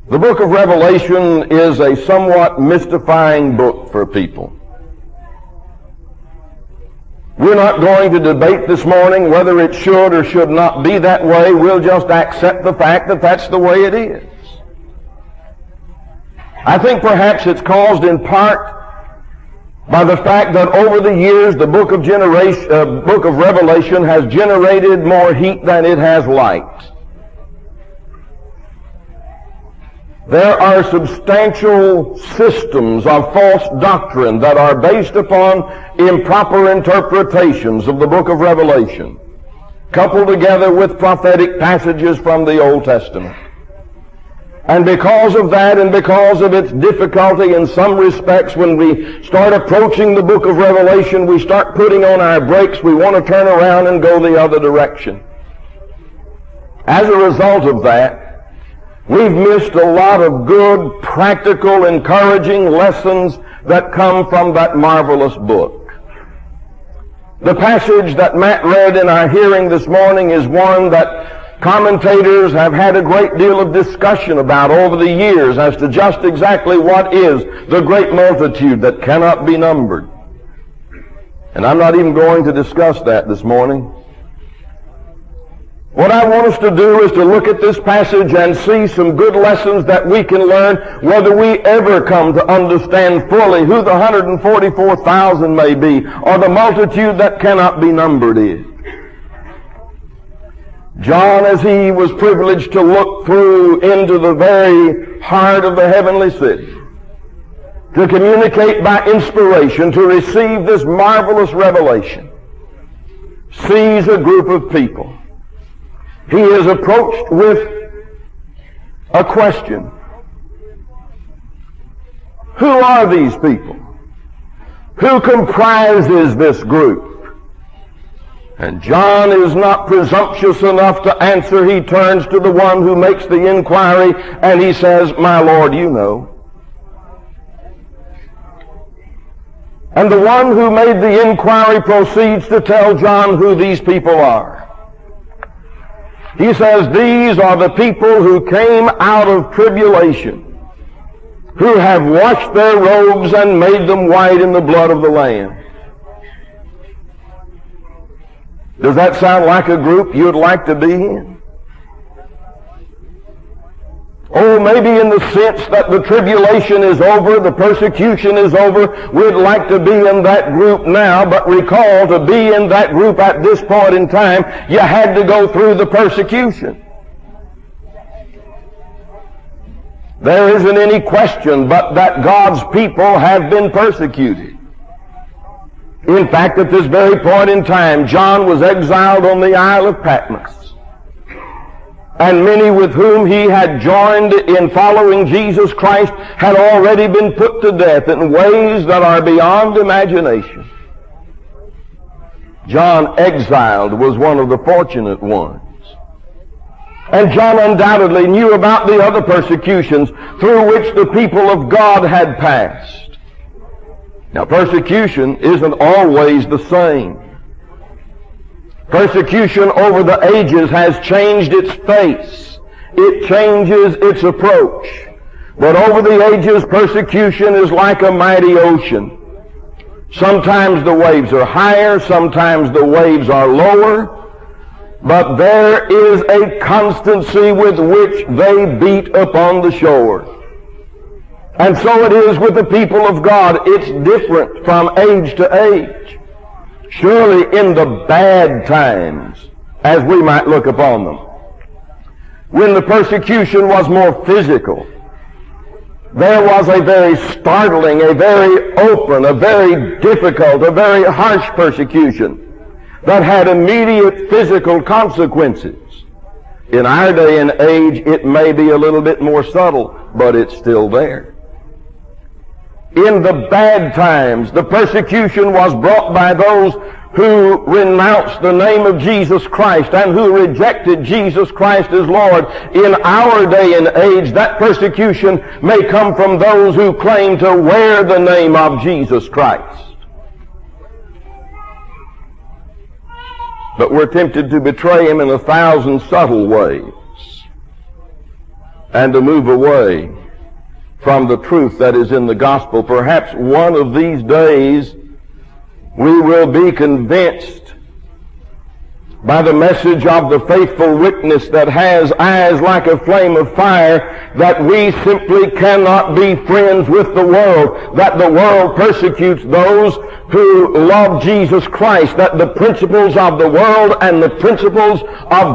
The book of Revelation is a somewhat mystifying book for people. We're not going to debate this morning whether it should or should not be that way. We'll just accept the fact that that's the way it is. I think perhaps it's caused in part by the fact that over the years the book of Revelation has generated more heat than it has light. There are substantial systems of false doctrine that are based upon improper interpretations of the book of Revelation, coupled together with prophetic passages from the Old Testament. And because of that, and because of its difficulty in some respects, when we start approaching the book of Revelation, we start putting on our brakes. We want to turn around and go the other direction. As a result of that, we've missed a lot of good, practical, encouraging lessons that come from that marvelous book. The passage that Matt read in our hearing this morning is one that commentators have had a great deal of discussion about over the years as to just exactly what is the great multitude that cannot be numbered. And I'm not even going to discuss that this morning. What I want us to do is to look at this passage and see some good lessons that we can learn, whether we ever come to understand fully who the 144,000 may be, or the multitude that cannot be numbered is. John, as he was privileged to look through into the very heart of the heavenly city, to communicate by inspiration, to receive this marvelous revelation, sees a group of people. He is approached with a question. Who are these people? Who comprises this group? And John is not presumptuous enough to answer. He turns to the one who makes the inquiry and he says, "My Lord, you know." And the one who made the inquiry proceeds to tell John who these people are. He says, "These are the people who came out of tribulation, who have washed their robes and made them white in the blood of the Lamb." Does that sound like a group you'd like to be in? Oh, maybe in the sense that the tribulation is over, the persecution is over, we'd like to be in that group now, but recall, to be in that group at this point in time, you had to go through the persecution. There isn't any question but that God's people have been persecuted. In fact, at this very point in time, John was exiled on the Isle of Patmos. And many with whom he had joined in following Jesus Christ had already been put to death in ways that are beyond imagination. John, exiled, was one of the fortunate ones. And John undoubtedly knew about the other persecutions through which the people of God had passed. Now, persecution isn't always the same. Persecution over the ages has changed its face. It changes its approach. But over the ages, persecution is like a mighty ocean. Sometimes the waves are higher, sometimes the waves are lower, but there is a constancy with which they beat upon the shore. And so it is with the people of God. It's different from age to age. Surely in the bad times, as we might look upon them, when the persecution was more physical, there was a very startling, a very open, a very difficult, a very harsh persecution that had immediate physical consequences. In our day and age, it may be a little bit more subtle, but it's still there. In the bad times, the persecution was brought by those who renounced the name of Jesus Christ and who rejected Jesus Christ as Lord. In our day and age, that persecution may come from those who claim to wear the name of Jesus Christ, but we're tempted to betray him in 1,000 subtle ways. and to move away from the truth that is in the gospel. Perhaps one of these days we will be convinced by the message of the faithful witness that has eyes like a flame of fire that we simply cannot be friends with the world, that the world persecutes those who love Jesus Christ, that the principles of the world and the principles of those